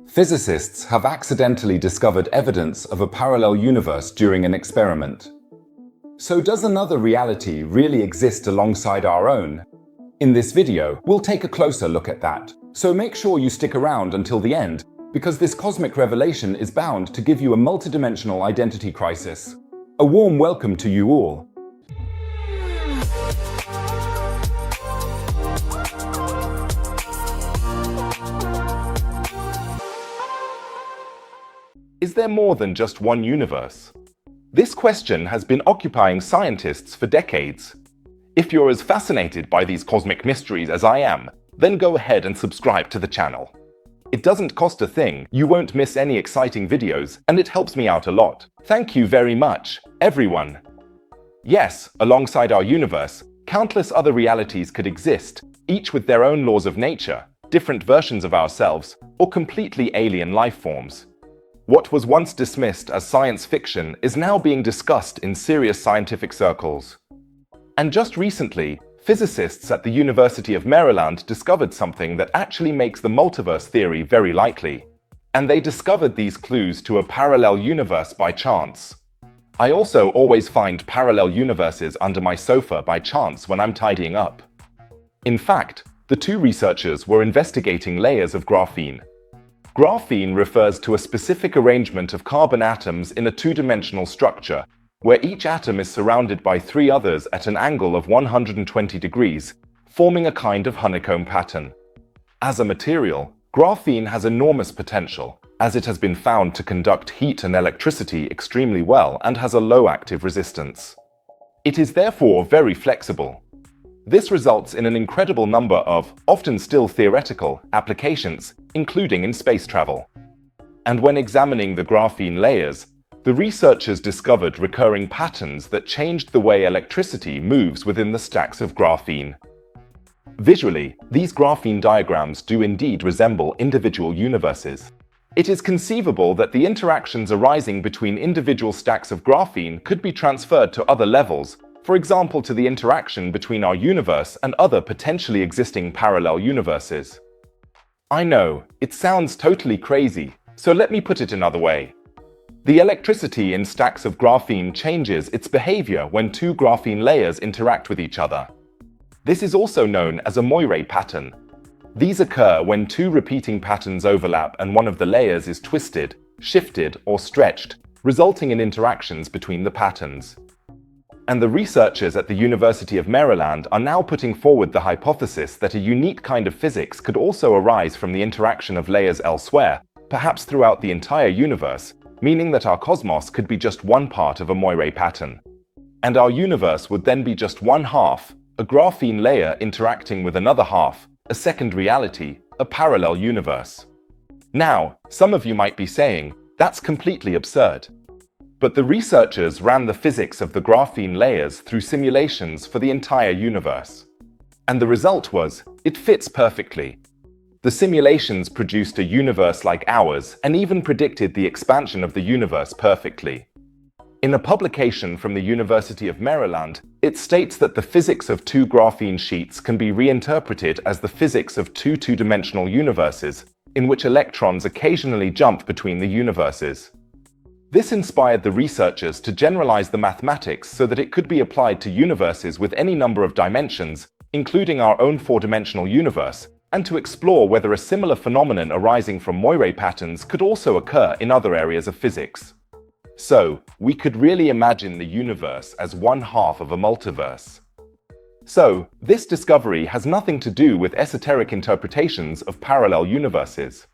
Physicists have accidentally discovered evidence of a parallel universe during an experiment. So does another reality really exist alongside our own? In this video, we'll take a closer look at that. So make sure you stick around until the end, because this cosmic revelation is bound to give you a multidimensional identity crisis. A warm welcome to you all. Is there more than just one universe? This question has been occupying scientists for decades. If you're as fascinated by these cosmic mysteries as I am, then go ahead and subscribe to the channel. It doesn't cost a thing, you won't miss any exciting videos, and it helps me out a lot. Thank you very much, everyone. Yes, alongside our universe, countless other realities could exist, each with their own laws of nature, different versions of ourselves, or completely alien life forms. What was once dismissed as science fiction is now being discussed in serious scientific circles. And just recently, physicists at the University of Maryland discovered something that actually makes the multiverse theory very likely. And they discovered these clues to a parallel universe by chance. I also always find parallel universes under my sofa by chance when I'm tidying up. In fact, the two researchers were investigating layers of graphene. Graphene refers to a specific arrangement of carbon atoms in a two-dimensional structure, where each atom is surrounded by three others at an angle of 120 degrees, forming a kind of honeycomb pattern. As a material, graphene has enormous potential, as it has been found to conduct heat and electricity extremely well and has a low active resistance. It is therefore very flexible. This results in an incredible number of, often still theoretical, applications, including in space travel. And when examining the graphene layers, the researchers discovered recurring patterns that changed the way electricity moves within the stacks of graphene. Visually, these graphene diagrams do indeed resemble individual universes. It is conceivable that the interactions arising between individual stacks of graphene could be transferred to other levels, for example to the interaction between our universe and other potentially existing parallel universes. I know, it sounds totally crazy, so let me put it another way. The electricity in stacks of graphene changes its behavior when two graphene layers interact with each other. This is also known as a Moiré pattern. These occur when two repeating patterns overlap and one of the layers is twisted, shifted, or stretched, resulting in interactions between the patterns. And the researchers at the University of Maryland are now putting forward the hypothesis that a unique kind of physics could also arise from the interaction of layers elsewhere, perhaps throughout the entire universe, meaning that our cosmos could be just one part of a Moiré pattern. And our universe would then be just one half, a graphene layer interacting with another half, a second reality, a parallel universe. Now, some of you might be saying, that's completely absurd. But the researchers ran the physics of the graphene layers through simulations for the entire universe. And the result was, it fits perfectly. The simulations produced a universe like ours and even predicted the expansion of the universe perfectly. In a publication from the University of Maryland, it states that the physics of two graphene sheets can be reinterpreted as the physics of two two-dimensional universes, in which electrons occasionally jump between the universes. This inspired the researchers to generalize the mathematics so that it could be applied to universes with any number of dimensions, including our own four-dimensional universe, and to explore whether a similar phenomenon arising from Moiré patterns could also occur in other areas of physics. So, we could really imagine the universe as one half of a multiverse. So, this discovery has nothing to do with esoteric interpretations of parallel universes.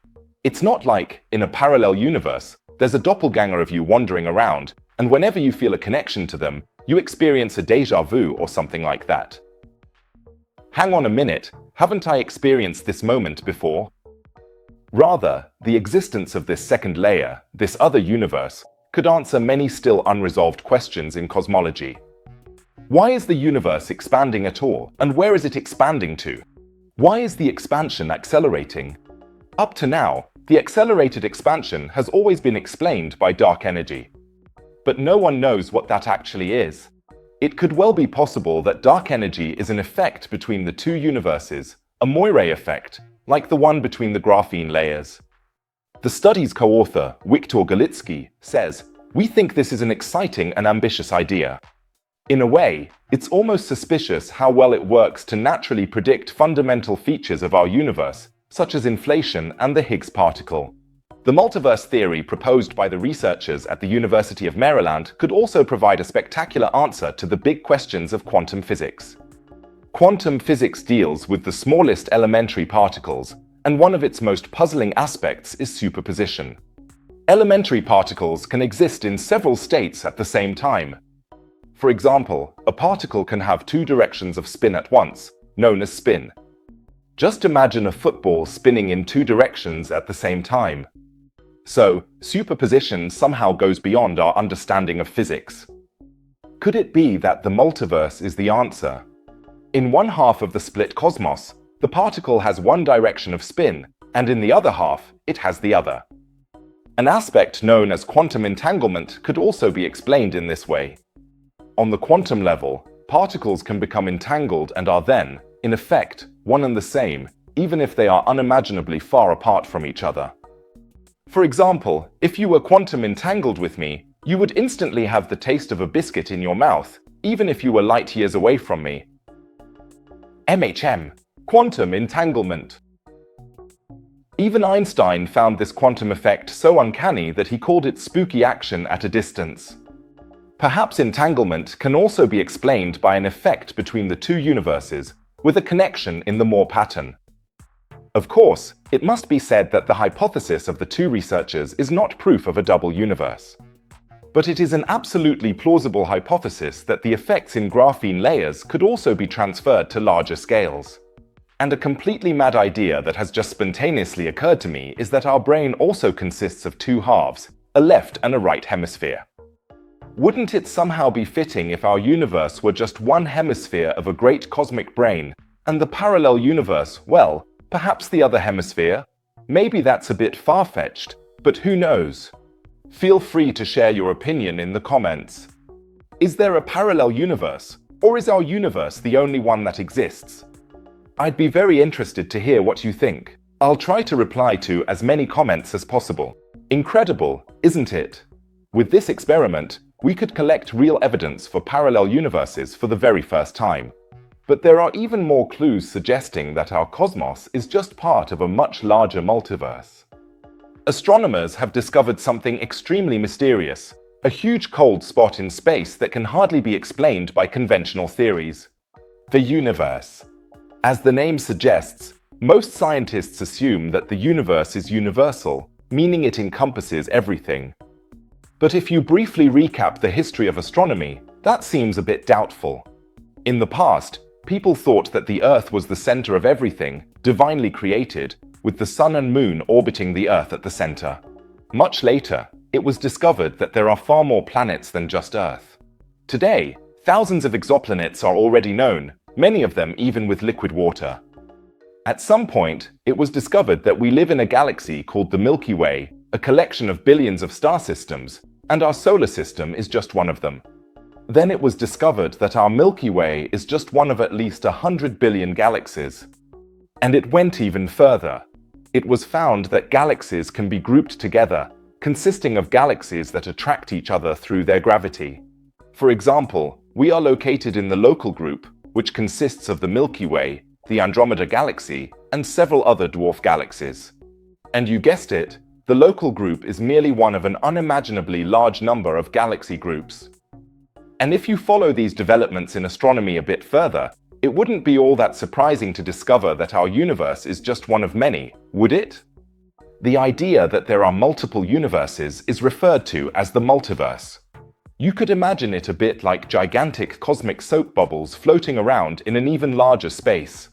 It's not like, in a parallel universe, there's a doppelganger of you wandering around, and whenever you feel a connection to them, you experience a déjà vu or something like that. Hang on a minute, haven't I experienced this moment before? Rather, the existence of this second layer, this other universe, could answer many still unresolved questions in cosmology. Why is the universe expanding at all, and where is it expanding to? Why is the expansion accelerating? Up to now, the accelerated expansion has always been explained by dark energy. But no one knows what that actually is. It could well be possible that dark energy is an effect between the two universes, a Moiré effect, like the one between the graphene layers. The study's co-author, Wiktor Galitsky, says, "We think this is an exciting and ambitious idea. In a way, it's almost suspicious how well it works to naturally predict fundamental features of our universe, such as inflation and the Higgs particle." The multiverse theory proposed by the researchers at the University of Maryland could also provide a spectacular answer to the big questions of quantum physics. Quantum physics deals with the smallest elementary particles, and one of its most puzzling aspects is superposition. Elementary particles can exist in several states at the same time. For example, a particle can have two directions of spin at once, known as spin. Just imagine a football spinning in two directions at the same time. So, superposition somehow goes beyond our understanding of physics. Could it be that the multiverse is the answer? In one half of the split cosmos, the particle has one direction of spin, and in the other half, it has the other. An aspect known as quantum entanglement could also be explained in this way. On the quantum level, particles can become entangled and are then, in effect, one and the same, even if they are unimaginably far apart from each other. For example, if you were quantum entangled with me, you would instantly have the taste of a biscuit in your mouth, even if you were light years away from me. MHM, quantum entanglement. Even Einstein found this quantum effect so uncanny that he called it spooky action at a distance. Perhaps entanglement can also be explained by an effect between the two universes, with a connection in the Moore pattern. Of course, it must be said that the hypothesis of the two researchers is not proof of a double universe. But it is an absolutely plausible hypothesis that the effects in graphene layers could also be transferred to larger scales. And a completely mad idea that has just spontaneously occurred to me is that our brain also consists of two halves, a left and a right hemisphere. Wouldn't it somehow be fitting if our universe were just one hemisphere of a great cosmic brain, and the parallel universe, well, perhaps the other hemisphere? Maybe that's a bit far-fetched, but who knows? Feel free to share your opinion in the comments. Is there a parallel universe, or is our universe the only one that exists? I'd be very interested to hear what you think. I'll try to reply to as many comments as possible. Incredible, isn't it? With this experiment, we could collect real evidence for parallel universes for the very first time. But there are even more clues suggesting that our cosmos is just part of a much larger multiverse. Astronomers have discovered something extremely mysterious, a huge cold spot in space that can hardly be explained by conventional theories. The universe. As the name suggests, most scientists assume that the universe is universal, meaning it encompasses everything. But if you briefly recap the history of astronomy, that seems a bit doubtful. In the past, people thought that the Earth was the center of everything, divinely created, with the Sun and Moon orbiting the Earth at the center. Much later, it was discovered that there are far more planets than just Earth. Today, thousands of exoplanets are already known, many of them even with liquid water. At some point, it was discovered that we live in a galaxy called the Milky Way, a collection of billions of star systems, and our solar system is just one of them. Then it was discovered that our Milky Way is just one of at least 100 billion galaxies. And it went even further. It was found that galaxies can be grouped together, consisting of galaxies that attract each other through their gravity. For example, we are located in the local group, which consists of the Milky Way, the Andromeda Galaxy, and several other dwarf galaxies. And you guessed it, the local group is merely one of an unimaginably large number of galaxy groups. And if you follow these developments in astronomy a bit further, it wouldn't be all that surprising to discover that our universe is just one of many, would it? The idea that there are multiple universes is referred to as the multiverse. You could imagine it a bit like gigantic cosmic soap bubbles floating around in an even larger space.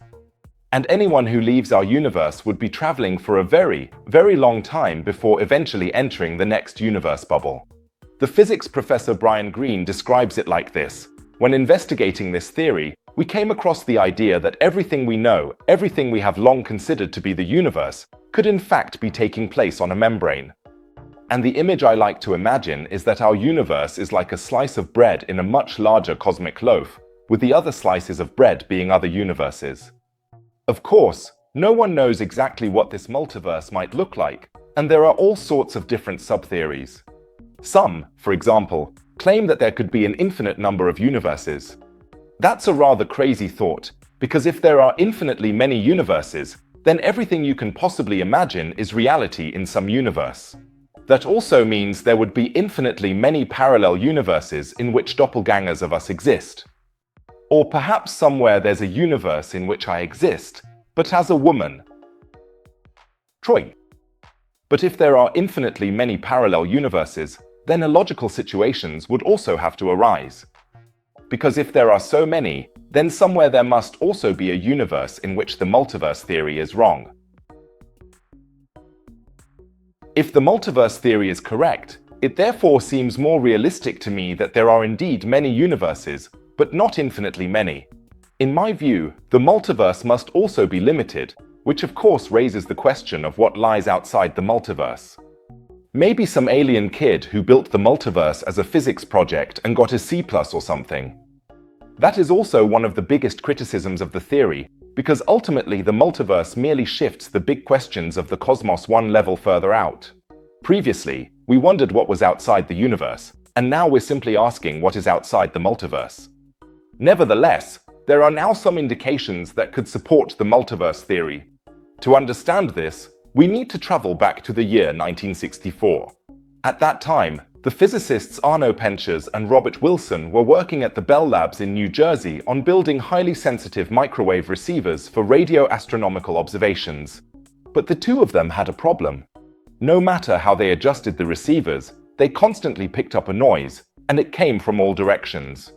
And anyone who leaves our universe would be traveling for a very, very long time before eventually entering the next universe bubble. The physics professor Brian Greene describes it like this. When investigating this theory, we came across the idea that everything we know, everything we have long considered to be the universe, could in fact be taking place on a membrane. And the image I like to imagine is that our universe is like a slice of bread in a much larger cosmic loaf, with the other slices of bread being other universes. Of course, no one knows exactly what this multiverse might look like, and there are all sorts of different subtheories. Some, for example, claim that there could be an infinite number of universes. That's a rather crazy thought, because if there are infinitely many universes, then everything you can possibly imagine is reality in some universe. That also means there would be infinitely many parallel universes in which doppelgangers of us exist. Or perhaps somewhere there's a universe in which I exist, but as a woman. Troy. But if there are infinitely many parallel universes, then illogical situations would also have to arise. Because if there are so many, then somewhere there must also be a universe in which the multiverse theory is wrong. If the multiverse theory is correct, it therefore seems more realistic to me that there are indeed many universes, but not infinitely many. In my view, the multiverse must also be limited, which of course raises the question of what lies outside the multiverse. Maybe some alien kid who built the multiverse as a physics project and got a C+ or something. That is also one of the biggest criticisms of the theory, because ultimately the multiverse merely shifts the big questions of the cosmos one level further out. Previously, we wondered what was outside the universe, and now we're simply asking what is outside the multiverse. Nevertheless, there are now some indications that could support the multiverse theory. To understand this, we need to travel back to the year 1964. At that time, the physicists Arno Penzias and Robert Wilson were working at the Bell Labs in New Jersey on building highly sensitive microwave receivers for radio astronomical observations. But the two of them had a problem. No matter how they adjusted the receivers, they constantly picked up a noise, and it came from all directions.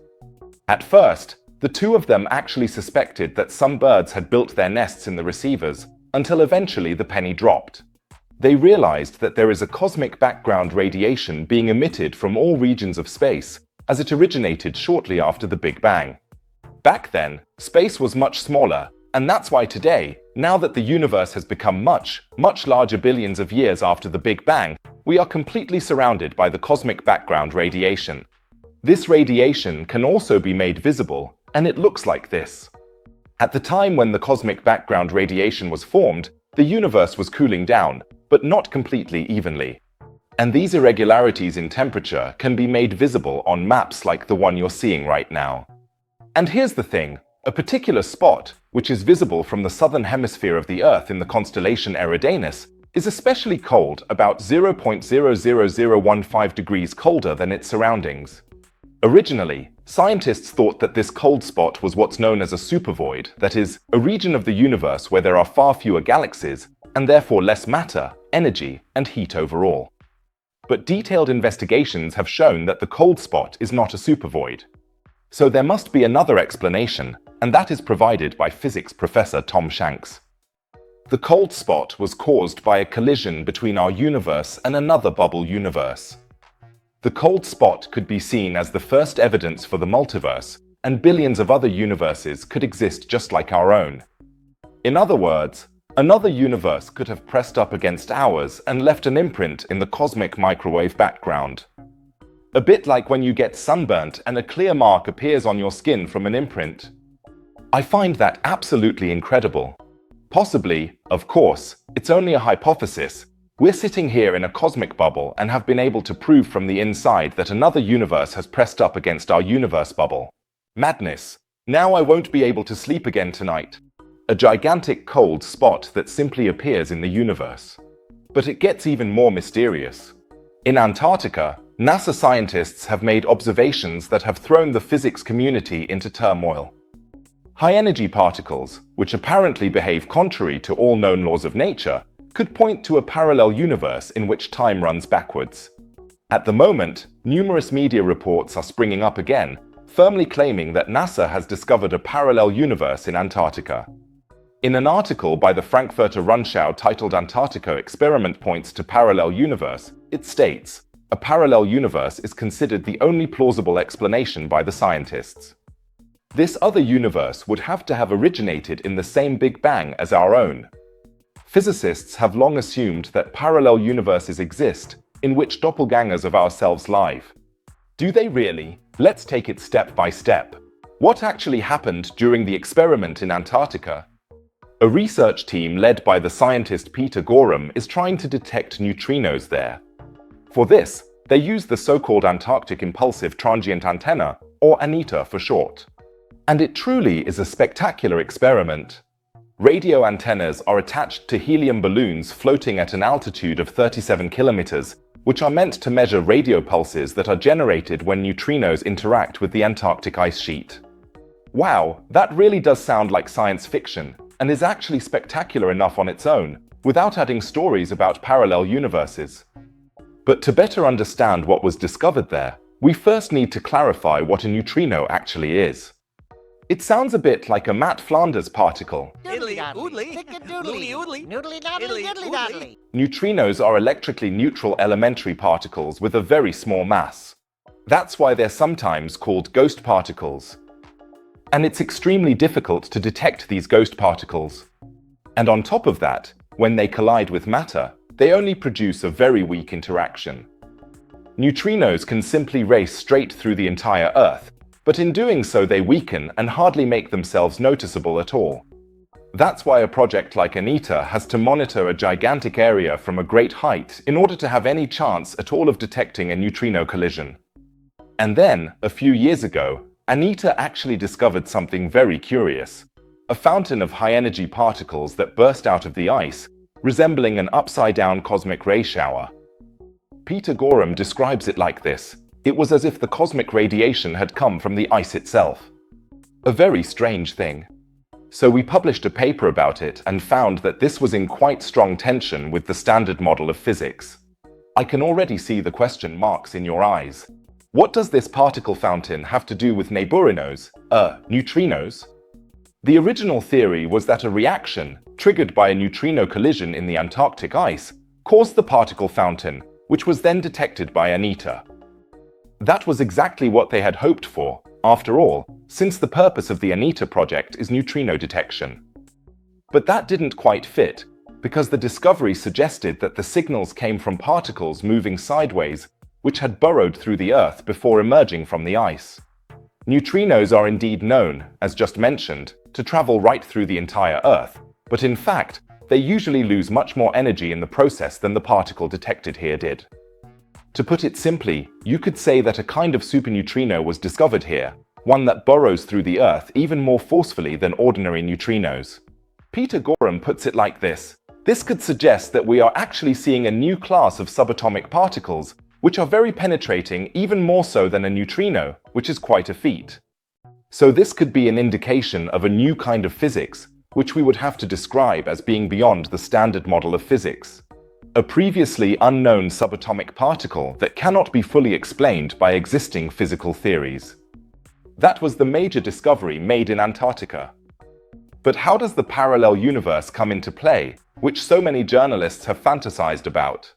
At first, the two of them actually suspected that some birds had built their nests in the receivers, until eventually the penny dropped. They realized that there is a cosmic background radiation being emitted from all regions of space, as it originated shortly after the Big Bang. Back then, space was much smaller, and that's why today, now that the universe has become much, much larger billions of years after the Big Bang, we are completely surrounded by the cosmic background radiation. This radiation can also be made visible, and it looks like this. At the time when the cosmic background radiation was formed, the universe was cooling down, but not completely evenly. And these irregularities in temperature can be made visible on maps like the one you're seeing right now. And here's the thing, a particular spot, which is visible from the southern hemisphere of the Earth in the constellation Eridanus, is especially cold, about 0.00015 degrees colder than its surroundings. Originally, scientists thought that this cold spot was what's known as a supervoid, that is, a region of the universe where there are far fewer galaxies, and therefore less matter, energy, and heat overall. But detailed investigations have shown that the cold spot is not a supervoid. So there must be another explanation, and that is provided by physics professor Tom Shanks. The cold spot was caused by a collision between our universe and another bubble universe. The cold spot could be seen as the first evidence for the multiverse, and billions of other universes could exist just like our own. In other words, another universe could have pressed up against ours and left an imprint in the cosmic microwave background. A bit like when you get sunburnt and a clear mark appears on your skin from an imprint. I find that absolutely incredible. Possibly, of course, it's only a hypothesis. We're sitting here in a cosmic bubble and have been able to prove from the inside that another universe has pressed up against our universe bubble. Madness. Now I won't be able to sleep again tonight. A gigantic cold spot that simply appears in the universe. But it gets even more mysterious. In Antarctica, NASA scientists have made observations that have thrown the physics community into turmoil. High-energy particles, which apparently behave contrary to all known laws of nature, could point to a parallel universe in which time runs backwards. At the moment, numerous media reports are springing up again, firmly claiming that NASA has discovered a parallel universe in Antarctica. In an article by the Frankfurter Rundschau titled Antarctica Experiment Points to Parallel Universe, it states, a parallel universe is considered the only plausible explanation by the scientists. This other universe would have to have originated in the same Big Bang as our own. Physicists have long assumed that parallel universes exist, in which doppelgangers of ourselves live. Do they really? Let's take it step by step. What actually happened during the experiment in Antarctica? A research team led by the scientist Peter Gorham is trying to detect neutrinos there. For this, they use the so-called Antarctic Impulsive Transient Antenna, or ANITA for short. And it truly is a spectacular experiment. Radio antennas are attached to helium balloons floating at an altitude of 37 kilometers, which are meant to measure radio pulses that are generated when neutrinos interact with the Antarctic ice sheet. Wow, that really does sound like science fiction, and is actually spectacular enough on its own, without adding stories about parallel universes. But to better understand what was discovered there, we first need to clarify what a neutrino actually is. It sounds a bit like a Matt Flanders particle. Neutrinos are electrically neutral elementary particles with a very small mass. That's why they're sometimes called ghost particles. And it's extremely difficult to detect these ghost particles. And on top of that, when they collide with matter, they only produce a very weak interaction. Neutrinos can simply race straight through the entire Earth, but in doing so they weaken and hardly make themselves noticeable at all. That's why a project like ANITA has to monitor a gigantic area from a great height in order to have any chance at all of detecting a neutrino collision. And then, a few years ago, ANITA actually discovered something very curious: a fountain of high-energy particles that burst out of the ice, resembling an upside-down cosmic ray shower. Peter Gorham describes it like this: it was as if the cosmic radiation had come from the ice itself. A very strange thing. So we published a paper about it and found that this was in quite strong tension with the standard model of physics. I can already see the question marks in your eyes. What does this particle fountain have to do with neutrinos? The original theory was that a reaction, triggered by a neutrino collision in the Antarctic ice, caused the particle fountain, which was then detected by ANITA. That was exactly what they had hoped for, after all, since the purpose of the ANITA project is neutrino detection. But that didn't quite fit, because the discovery suggested that the signals came from particles moving sideways, which had burrowed through the Earth before emerging from the ice. Neutrinos are indeed known, as just mentioned, to travel right through the entire Earth, but in fact, they usually lose much more energy in the process than the particle detected here did. To put it simply, you could say that a kind of superneutrino was discovered here, one that burrows through the Earth even more forcefully than ordinary neutrinos. Peter Gorham puts it like this: this could suggest that we are actually seeing a new class of subatomic particles, which are very penetrating, even more so than a neutrino, which is quite a feat. So this could be an indication of a new kind of physics, which we would have to describe as being beyond the standard model of physics. A previously unknown subatomic particle that cannot be fully explained by existing physical theories. That was the major discovery made in Antarctica. But how does the parallel universe come into play, which so many journalists have fantasized about?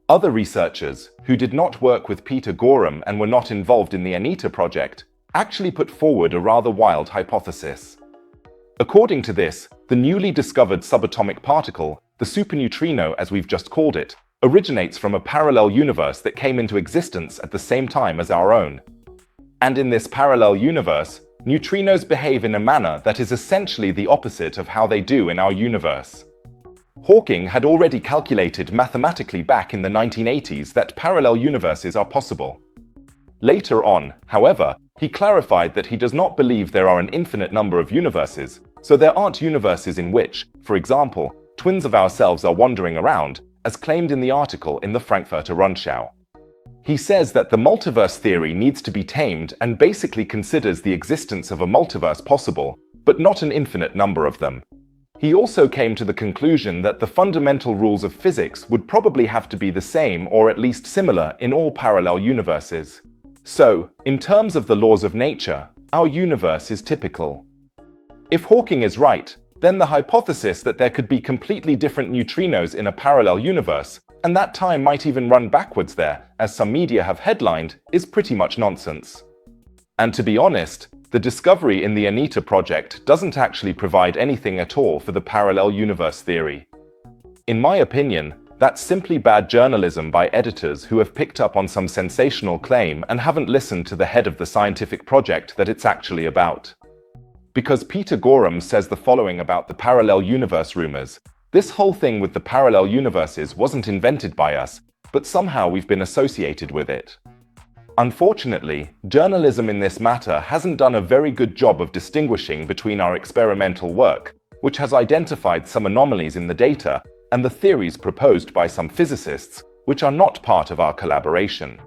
Other researchers, who did not work with Peter Gorham and were not involved in the ANITA project, actually put forward a rather wild hypothesis. According to this, the newly discovered subatomic particle, the superneutrino as we've just called it, originates from a parallel universe that came into existence at the same time as our own. And in this parallel universe, neutrinos behave in a manner that is essentially the opposite of how they do in our universe. Hawking had already calculated mathematically back in the 1980s that parallel universes are possible. Later on, however, he clarified that he does not believe there are an infinite number of universes, so there aren't universes in which, for example, twins of ourselves are wandering around, as claimed in the article in the Frankfurter Rundschau. He says that the multiverse theory needs to be tamed and basically considers the existence of a multiverse possible, but not an infinite number of them. He also came to the conclusion that the fundamental rules of physics would probably have to be the same or at least similar in all parallel universes. So, in terms of the laws of nature, our universe is typical. If Hawking is right, then the hypothesis that there could be completely different neutrinos in a parallel universe, and that time might even run backwards there, as some media have headlined, is pretty much nonsense. And to be honest, the discovery in the ANITA project doesn't actually provide anything at all for the parallel universe theory. In my opinion, that's simply bad journalism by editors who have picked up on some sensational claim and haven't listened to the head of the scientific project that it's actually about. because Peter Gorham says the following about the parallel universe rumors. This whole thing with the parallel universes wasn't invented by us, but somehow we've been associated with it. Unfortunately, journalism in this matter hasn't done a very good job of distinguishing between our experimental work, which has identified some anomalies in the data, and the theories proposed by some physicists, which are not part of our collaboration.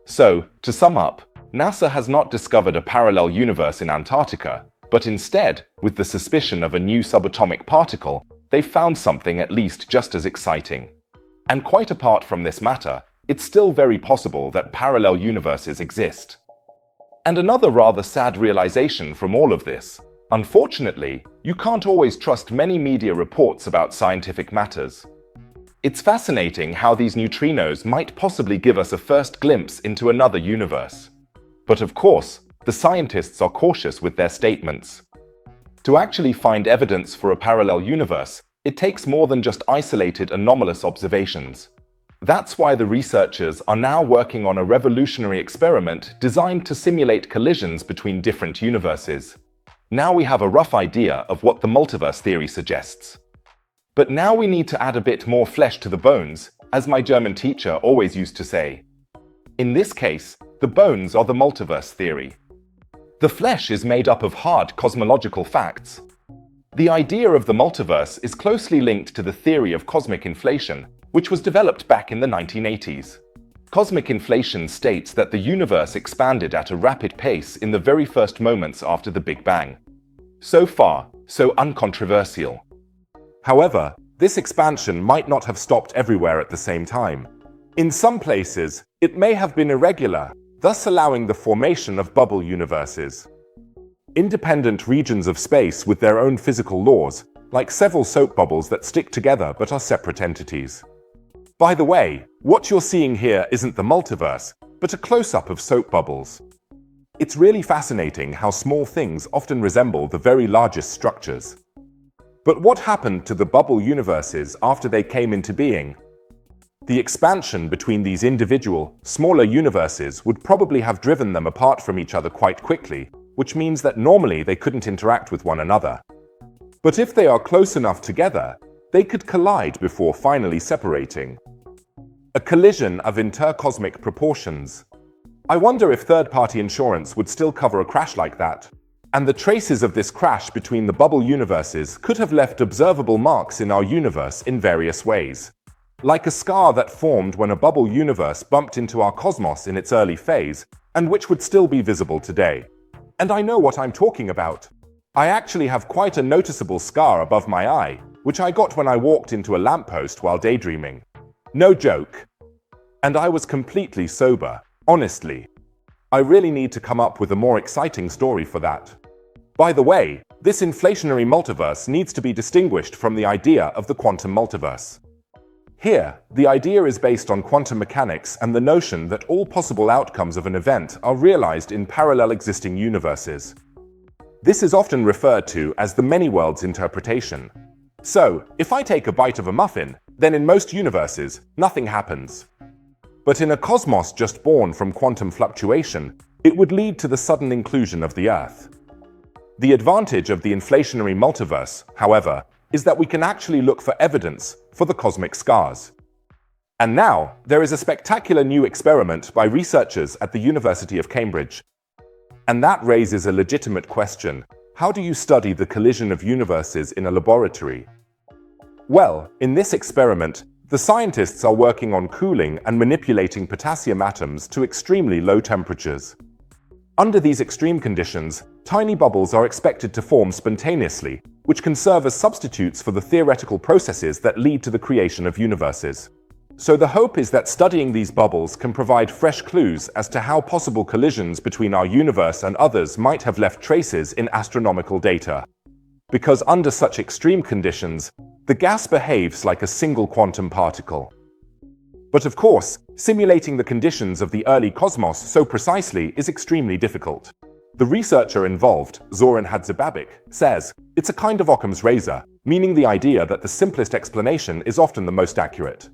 So, to sum up, NASA has not discovered a parallel universe in Antarctica, but instead, with the suspicion of a new subatomic particle, they found something at least just as exciting. And quite apart from this matter, it's still very possible that parallel universes exist. And another rather sad realization from all of this: unfortunately, you can't always trust many media reports about scientific matters. It's fascinating how these neutrinos might possibly give us a first glimpse into another universe. But of course, the scientists are cautious with their statements. To actually find evidence for a parallel universe, it takes more than just isolated anomalous observations. That's why the researchers are now working on a revolutionary experiment designed to simulate collisions between different universes. Now we have a rough idea of what the multiverse theory suggests. But now we need to add a bit more flesh to the bones, as my German teacher always used to say. In this case, the bones are the multiverse theory. The flesh is made up of hard cosmological facts. The idea of the multiverse is closely linked to the theory of cosmic inflation, which was developed back in the 1980s. Cosmic inflation states that the universe expanded at a rapid pace in the very first moments after the Big Bang. So far, so uncontroversial. However, this expansion might not have stopped everywhere at the same time. In some places, it may have been irregular, thus allowing the formation of bubble universes. Independent regions of space with their own physical laws, like several soap bubbles that stick together but are separate entities. By the way, what you're seeing here isn't the multiverse, but a close-up of soap bubbles. It's really fascinating how small things often resemble the very largest structures. But what happened to the bubble universes after they came into being? The expansion between these individual, smaller universes would probably have driven them apart from each other quite quickly, which means that normally they couldn't interact with one another. But if they are close enough together, they could collide before finally separating. A collision of intercosmic proportions. I wonder if third-party insurance would still cover a crash like that. And the traces of this crash between the bubble universes could have left observable marks in our universe in various ways. Like a scar that formed when a bubble universe bumped into our cosmos in its early phase, and which would still be visible today. And I know what I'm talking about. I actually have quite a noticeable scar above my eye, which I got when I walked into a lamppost while daydreaming. No joke. And I was completely sober, honestly. I really need to come up with a more exciting story for that. By the way, this inflationary multiverse needs to be distinguished from the idea of the quantum multiverse. Here, the idea is based on quantum mechanics and the notion that all possible outcomes of an event are realized in parallel existing universes. This is often referred to as the many-worlds interpretation. So, if I take a bite of a muffin, then in most universes, nothing happens. But in a cosmos just born from quantum fluctuation, it would lead to the sudden inclusion of the Earth. The advantage of the inflationary multiverse, however, is that we can actually look for evidence for the cosmic scars. And now, there is a spectacular new experiment by researchers at the University of Cambridge. And that raises a legitimate question: how do you study the collision of universes in a laboratory? Well, in this experiment, the scientists are working on cooling and manipulating potassium atoms to extremely low temperatures. Under these extreme conditions, tiny bubbles are expected to form spontaneously, which can serve as substitutes for the theoretical processes that lead to the creation of universes. So the hope is that studying these bubbles can provide fresh clues as to how possible collisions between our universe and others might have left traces in astronomical data. Because under such extreme conditions, the gas behaves like a single quantum particle. But of course, simulating the conditions of the early cosmos so precisely is extremely difficult. The researcher involved, Zoran Hadžibabić, says, it's a kind of Occam's razor, meaning the idea that the simplest explanation is often the most accurate.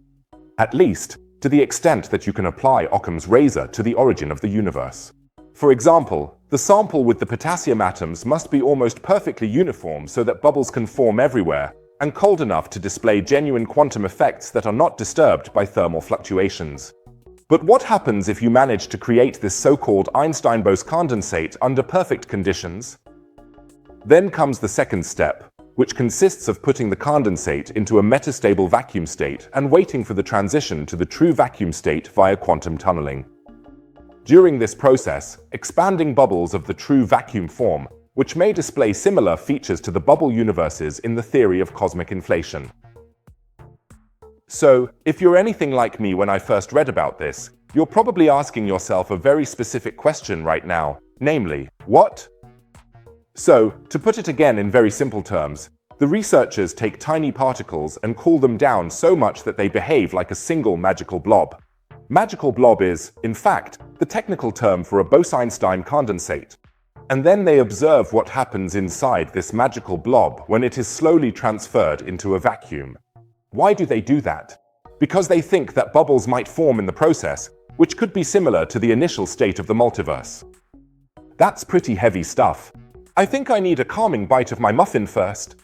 At least, to the extent that you can apply Occam's razor to the origin of the universe. For example, the sample with the potassium atoms must be almost perfectly uniform so that bubbles can form everywhere, and cold enough to display genuine quantum effects that are not disturbed by thermal fluctuations. But what happens if you manage to create this so-called Einstein-Bose condensate under perfect conditions? Then comes the second step, which consists of putting the condensate into a metastable vacuum state and waiting for the transition to the true vacuum state via quantum tunneling. During this process, expanding bubbles of the true vacuum form, which may display similar features to the bubble universes in the theory of cosmic inflation. So, if you're anything like me when I first read about this, you're probably asking yourself a very specific question right now, namely, what? So, to put it again in very simple terms, the researchers take tiny particles and cool them down so much that they behave like a single magical blob. Magical blob is, in fact, the technical term for a Bose-Einstein condensate. And then they observe what happens inside this magical blob when it is slowly transferred into a vacuum. Why do they do that? Because they think that bubbles might form in the process, which could be similar to the initial state of the multiverse. That's pretty heavy stuff. I think I need a calming bite of my muffin first.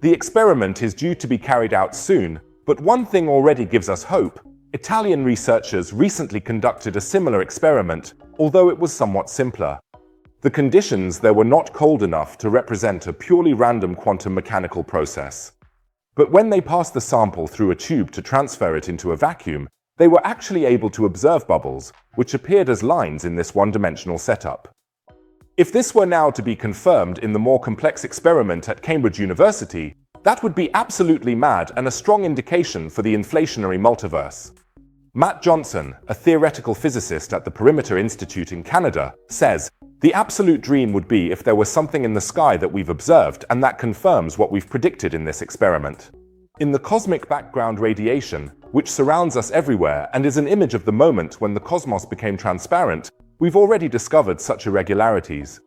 The experiment is due to be carried out soon, but one thing already gives us hope. Italian researchers recently conducted a similar experiment, although it was somewhat simpler. The conditions there were not cold enough to represent a purely random quantum mechanical process. But when they passed the sample through a tube to transfer it into a vacuum, they were actually able to observe bubbles, which appeared as lines in this one-dimensional setup. If this were now to be confirmed in the more complex experiment at Cambridge University, that would be absolutely mad and a strong indication for the inflationary multiverse. Matt Johnson, a theoretical physicist at the Perimeter Institute in Canada, says, "The absolute dream would be if there was something in the sky that we've observed and that confirms what we've predicted in this experiment. In the cosmic background radiation, which surrounds us everywhere and is an image of the moment when the cosmos became transparent, we've already discovered such irregularities.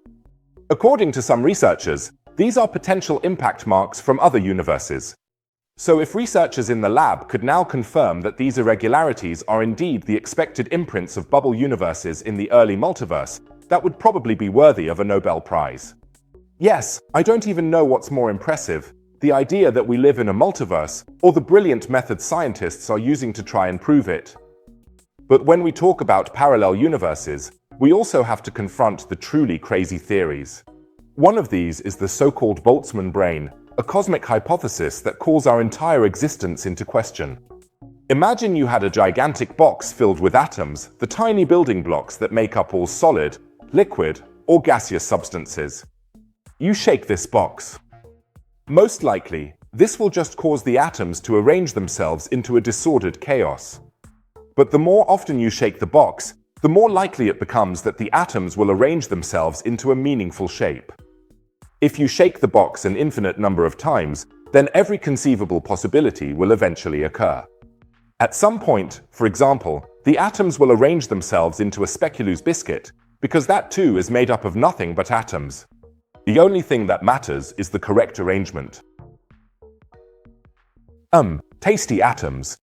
According to some researchers, these are potential impact marks from other universes. So if researchers in the lab could now confirm that these irregularities are indeed the expected imprints of bubble universes in the early multiverse, that would probably be worthy of a Nobel Prize. Yes, I don't even know what's more impressive, the idea that we live in a multiverse, or the brilliant methods scientists are using to try and prove it. But when we talk about parallel universes, we also have to confront the truly crazy theories. One of these is the so-called Boltzmann brain, a cosmic hypothesis that calls our entire existence into question. Imagine you had a gigantic box filled with atoms, the tiny building blocks that make up all solid, liquid, or gaseous substances. You shake this box. Most likely, this will just cause the atoms to arrange themselves into a disordered chaos. But the more often you shake the box, the more likely it becomes that the atoms will arrange themselves into a meaningful shape. If you shake the box an infinite number of times, then every conceivable possibility will eventually occur. At some point, for example, the atoms will arrange themselves into a speculoos biscuit, because that too is made up of nothing but atoms. The only thing that matters is the correct arrangement. Tasty atoms.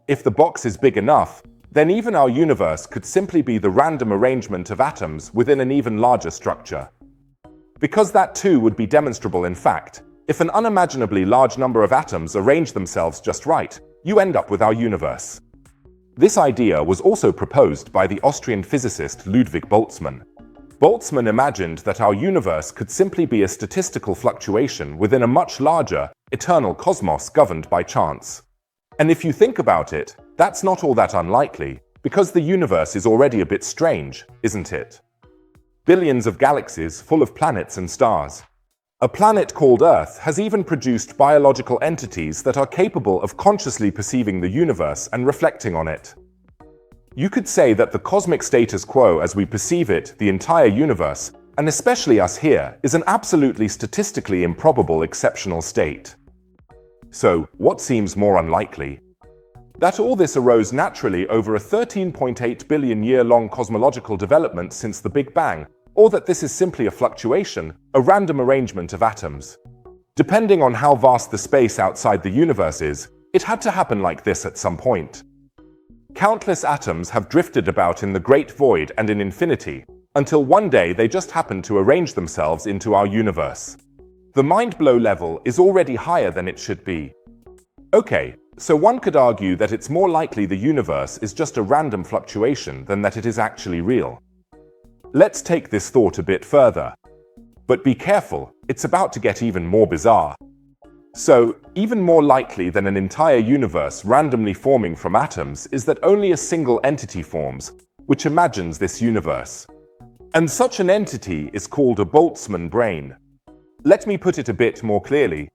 If the box is big enough, then even our universe could simply be the random arrangement of atoms within an even larger structure. Because that too would be demonstrable in fact, if an unimaginably large number of atoms arrange themselves just right, you end up with our universe. This idea was also proposed by the Austrian physicist Ludwig Boltzmann. Boltzmann imagined that our universe could simply be a statistical fluctuation within a much larger, eternal cosmos governed by chance. And if you think about it, that's not all that unlikely, because the universe is already a bit strange, isn't it? Billions of galaxies full of planets and stars. A planet called Earth has even produced biological entities that are capable of consciously perceiving the universe and reflecting on it. You could say that the cosmic status quo as we perceive it, the entire universe, and especially us here, is an absolutely statistically improbable exceptional state. So, what seems more unlikely? That all this arose naturally over a 13.8 billion year-long cosmological development since the Big Bang, or that this is simply a fluctuation, a random arrangement of atoms. Depending on how vast the space outside the universe is, it had to happen like this at some point. Countless atoms have drifted about in the great void and in infinity, until one day they just happen to arrange themselves into our universe. The mind-blow level is already higher than it should be. Okay, so one could argue that it's more likely the universe is just a random fluctuation than that it is actually real. Let's take this thought a bit further. But be careful, it's about to get even more bizarre. So, even more likely than an entire universe randomly forming from atoms is that only a single entity forms, which imagines this universe. And such an entity is called a Boltzmann brain. Let me put it a bit more clearly.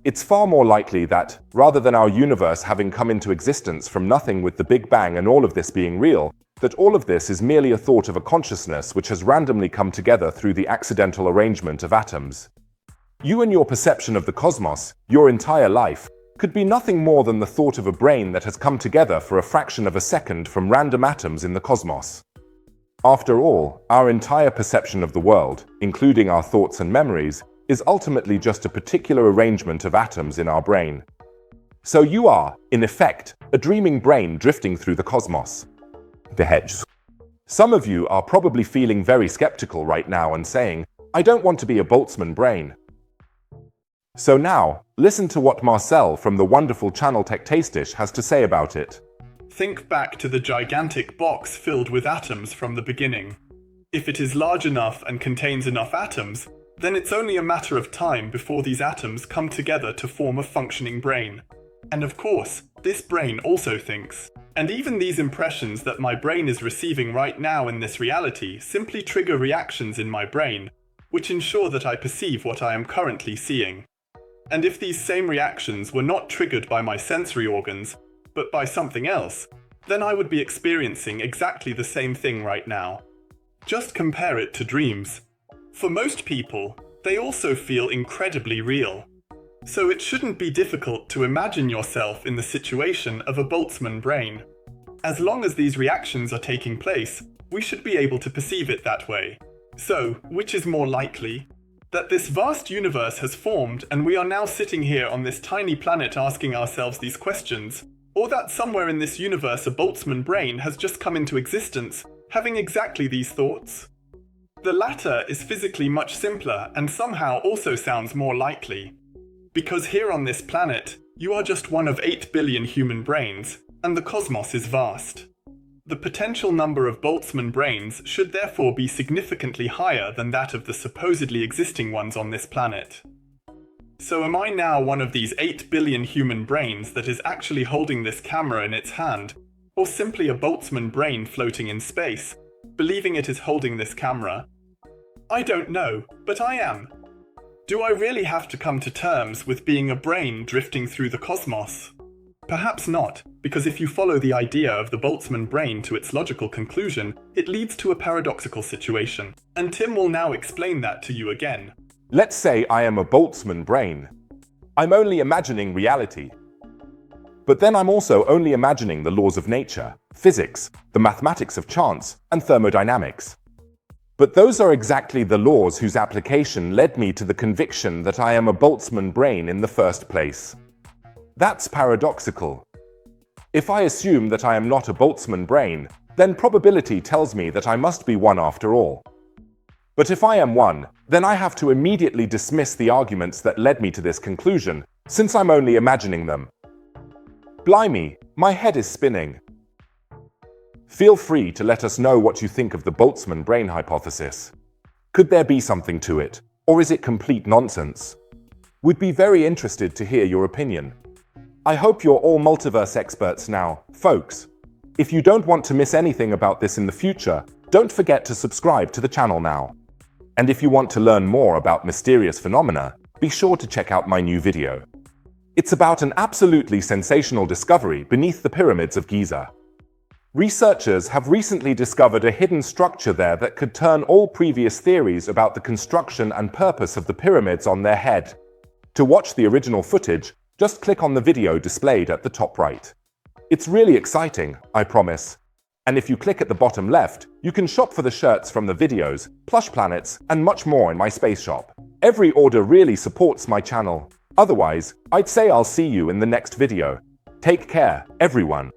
It's far more likely that, rather than our universe having come into existence from nothing with the Big Bang and all of this being real, that all of this is merely a thought of a consciousness which has randomly come together through the accidental arrangement of atoms. You and your perception of the cosmos, your entire life, could be nothing more than the thought of a brain that has come together for a fraction of a second from random atoms in the cosmos. After all, our entire perception of the world, including our thoughts and memories, is ultimately just a particular arrangement of atoms in our brain. So you are, in effect, a dreaming brain drifting through the cosmos. The hedge. Some of you are probably feeling very skeptical right now and saying, I don't want to be a Boltzmann brain. So now, listen to what Marcel from the wonderful channel Tech Tastish has to say about it. Think back to the gigantic box filled with atoms from the beginning. If it is large enough and contains enough atoms, then it's only a matter of time before these atoms come together to form a functioning brain. And of course, this brain also thinks. And even these impressions that my brain is receiving right now in this reality simply trigger reactions in my brain, which ensure that I perceive what I am currently seeing. And if these same reactions were not triggered by my sensory organs, but by something else, then I would be experiencing exactly the same thing right now. Just compare it to dreams. For most people, they also feel incredibly real. So it shouldn't be difficult to imagine yourself in the situation of a Boltzmann brain. As long as these reactions are taking place, we should be able to perceive it that way. So, which is more likely? That this vast universe has formed and we are now sitting here on this tiny planet asking ourselves these questions, or that somewhere in this universe a Boltzmann brain has just come into existence, having exactly these thoughts? The latter is physically much simpler and somehow also sounds more likely. Because here on this planet, you are just one of 8 billion human brains, and the cosmos is vast. The potential number of Boltzmann brains should therefore be significantly higher than that of the supposedly existing ones on this planet. So am I now one of these 8 billion human brains that is actually holding this camera in its hand, or simply a Boltzmann brain floating in space, believing it is holding this camera? I don't know, but I am. Do I really have to come to terms with being a brain drifting through the cosmos? Perhaps not, because if you follow the idea of the Boltzmann brain to its logical conclusion, it leads to a paradoxical situation, and Tim will now explain that to you again. Let's say I am a Boltzmann brain. I'm only imagining reality. But then I'm also only imagining the laws of nature, physics, the mathematics of chance, and thermodynamics. But those are exactly the laws whose application led me to the conviction that I am a Boltzmann brain in the first place. That's paradoxical. If I assume that I am not a Boltzmann brain, then probability tells me that I must be one after all. But if I am one, then I have to immediately dismiss the arguments that led me to this conclusion, since I'm only imagining them. Blimey, my head is spinning. Feel free to let us know what you think of the Boltzmann brain hypothesis. Could there be something to it, or is it complete nonsense? We'd be very interested to hear your opinion. I hope you're all multiverse experts now, folks. If you don't want to miss anything about this in the future, don't forget to subscribe to the channel now. And if you want to learn more about mysterious phenomena, be sure to check out my new video. It's about an absolutely sensational discovery beneath the pyramids of Giza. Researchers have recently discovered a hidden structure there that could turn all previous theories about the construction and purpose of the pyramids on their head. To watch the original footage, just click on the video displayed at the top right. It's really exciting, I promise. And if you click at the bottom left, you can shop for the shirts from the videos, plush planets, and much more in my space shop. Every order really supports my channel. Otherwise, I'd say I'll see you in the next video. Take care, everyone.